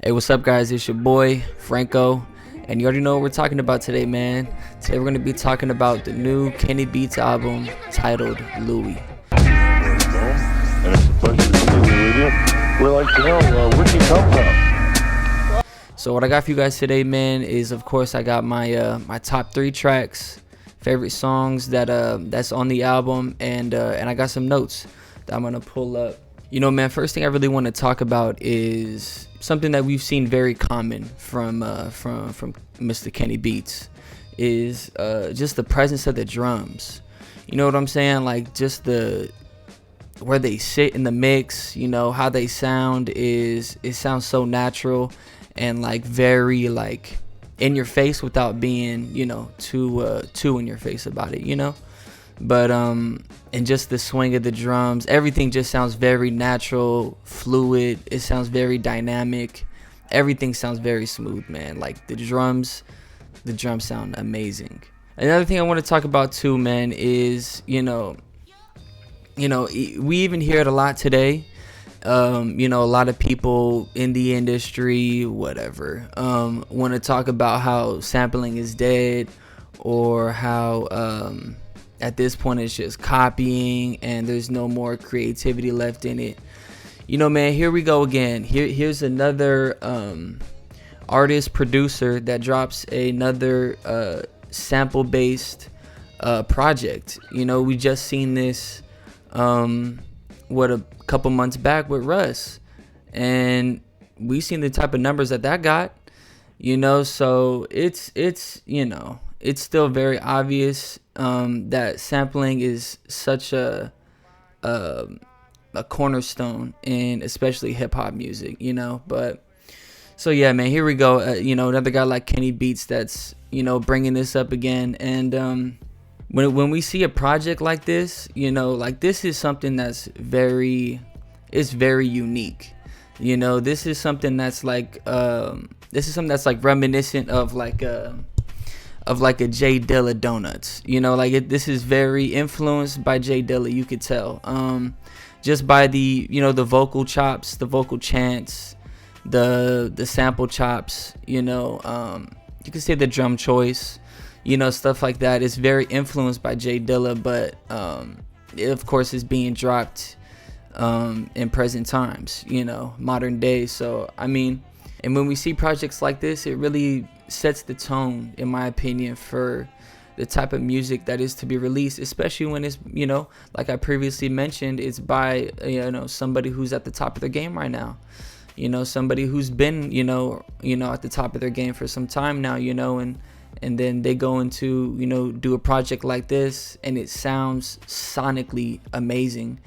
Hey, what's up, guys? It's your boy, Franco, and you already know what we're talking about today, man. Today, we're going to be talking about the new Kenny Beats album titled Louie. And it's a pleasure to be with you. We'd like to know, where'd you come from? So, what I got for you guys today, man, is of course I got my top 3 tracks, favorite songs that's on the album, and I got some notes that I'm gonna pull up. You know, man, first thing I really want to talk about is something that we've seen very common from Mr. Kenny Beats is just the presence of the drums. You know what I'm saying? Like just where they sit in the mix. You know how they sound it sounds so natural and like very like in your face without being too in your face about it. But and just the swing of the drums, everything just sounds very natural, fluid. It sounds very dynamic. Everything sounds very smooth, man. Like the drums sound amazing. Another thing I want to talk about too, man, is we even hear it a lot today. A lot of people in the industry, whatever, want to talk about how sampling is dead, or how at this point it's just copying and there's no more creativity left in it. Man, here we go again. Here's another artist producer that drops another sample based project. We just seen this a couple months back with Russ, and we seen the type of numbers that got. So it's still very obvious that sampling is such a cornerstone in especially hip hop music, But so yeah, man, here we go. Another guy like Kenny Beats that's bringing this up again, and when we see a project like this, like this is something that's very unique. This is something that's like reminiscent of like a J Dilla Donuts. This is very influenced by J Dilla. You could tell just by the the vocal chops, the vocal chants, the sample chops. You could say the drum choice. Stuff like that is very influenced by J Dilla, but it of course is being dropped in present times, modern day. So I mean, and when we see projects like this, it really sets the tone, in my opinion, for the type of music that is to be released, especially when it's like I previously mentioned, it's by somebody who's at the top of their game right now. Somebody who's been at the top of their game for some time now, and then they go into do a project like this and it sounds sonically amazing.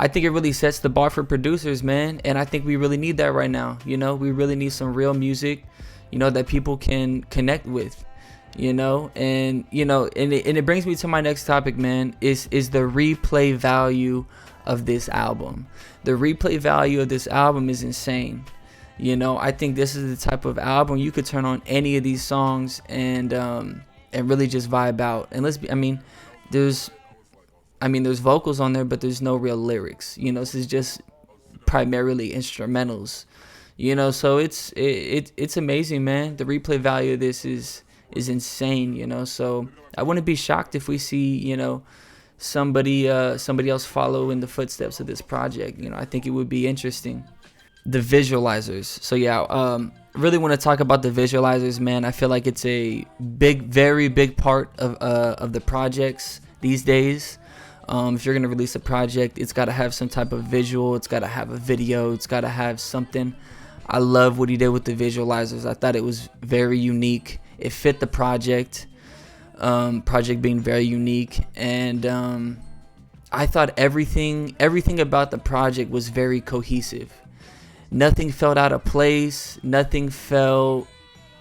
I think it really sets the bar for producers, man, and I think we really need that right now. We really need some real music that people can connect with, and it brings me to my next topic, man, is the replay value of this album. The replay value of this album is insane. I think this is the type of album you could turn on any of these songs and really just vibe out. And there's vocals on there, but there's no real lyrics. This is just primarily instrumentals. So it's amazing, man. The replay value of this is insane. So I wouldn't be shocked if we see somebody else follow in the footsteps of this project. I think it would be interesting. The visualizers. So yeah, really want to talk about the visualizers, man. I feel like it's a very big part of the projects these days. If you're gonna release a project, it's got to have some type of visual. It's got to have a video. It's got to have something. I love what he did with the visualizers. I thought it was very unique. It fit the project. Project being very unique, and I thought everything about the project was very cohesive. Nothing felt out of place. Nothing felt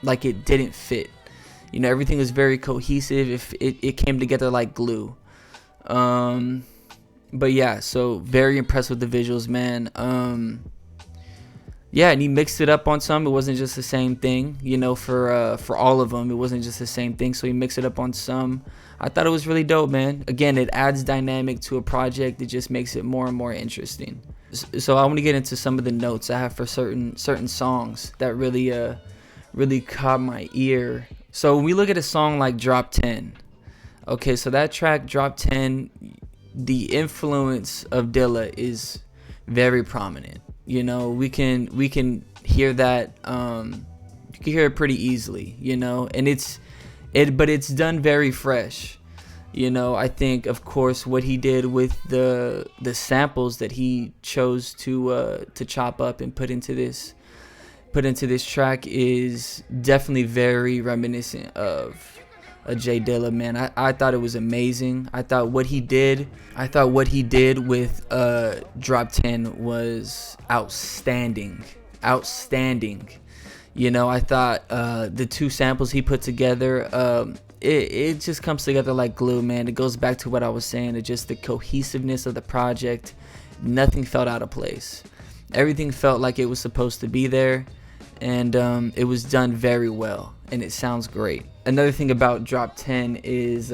like it didn't fit. Everything was very cohesive. If it came together like glue. But yeah, so very impressed with the visuals, man. Yeah, and he mixed it up on some. It wasn't just the same thing, for all of them. It wasn't just the same thing. So he mixed it up on some. I thought it was really dope, man. Again, it adds dynamic to a project. It just makes it more and more interesting. so I want to get into some of the notes I have for certain songs that really caught my ear. So when we look at a song like Drop 10, okay, so that track Drop 10, the influence of Dilla is very prominent. You know, we can hear that, you can hear it pretty easily, you know, and but it's done very fresh. You know, I think, of course, what he did with the samples that he chose to chop up and put into this track is definitely very reminiscent of a J Dilla, man. I thought it was amazing. I thought what he did with Drop 10 was outstanding. You know, I thought the two samples he put together, it just comes together like glue, man. It goes back to what I was saying, it's just the cohesiveness of the project. Nothing felt out of place. Everything felt like it was supposed to be there, and it was done very well, and it sounds great. Another thing about Drop 10 is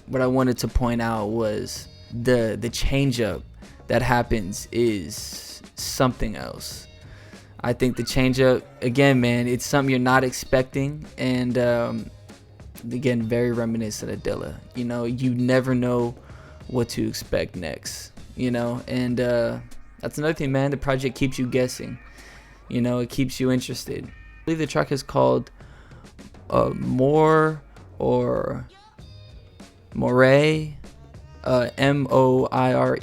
what I wanted to point out was the change up that happens is something else. I think the change up, again, man, it's something you're not expecting, and again, very reminiscent of Dilla. You know, you never know what to expect next, you know, and that's another thing, man. The project keeps you guessing, you know, it keeps you interested. I believe the track is called More or Moire, Moire,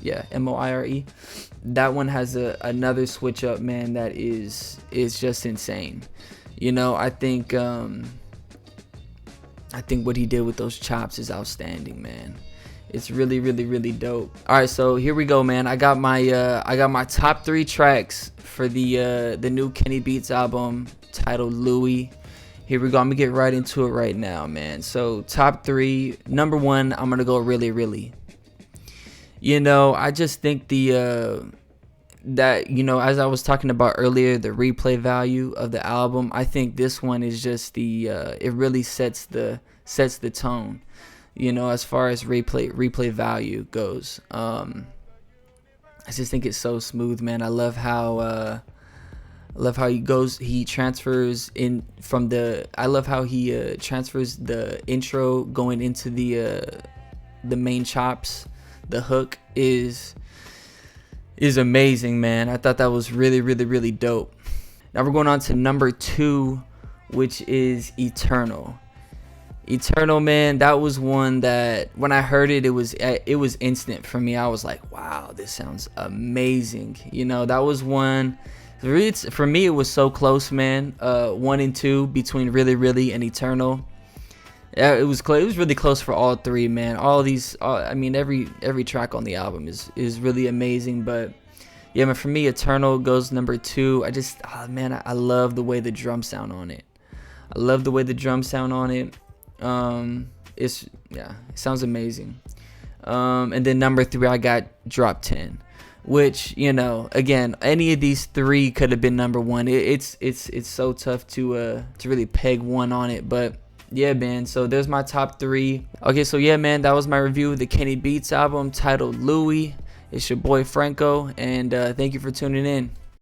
yeah, Moire. That one has another switch up, man, that is just insane. You know, I think what he did with those chops is outstanding, man. It's really dope. All right, so here we go, man. I got my top 3 tracks for the new Kenny Beats album titled Louie. Here we go. I'm gonna get right into it right now, man. So top 3, number 1, I'm gonna go really. You know, I just think that, you know, as I was talking about earlier, the replay value of the album, I think this one is just it really sets the tone, you know, as far as replay value goes. I just think it's so smooth, man. I love how he transfers in from I love how he transfers the intro going into the main chops. The hook is amazing, man. I thought that was really dope. Now we're going on to number 2, which is Eternal. Eternal, man, that was one that when I heard it, it was instant for me. I was like, wow, this sounds amazing. You know, that was one. For me, it was so close, man. 1 and 2 between Really and Eternal. Yeah, it was close. It was really close for all 3, man. I mean, every track on the album is really amazing. But yeah, man, for me, Eternal goes number 2. I love the way the drums sound on it. It sounds amazing. And then number 3, I got Drop 10, which, you know, again, any of these 3 could have been number 1. It's so tough to really peg one on it, but yeah, man, so there's my top 3. Okay, so yeah, man, that was my review of the Kenny Beats album titled Louie. It's your boy Franco, and thank you for tuning in.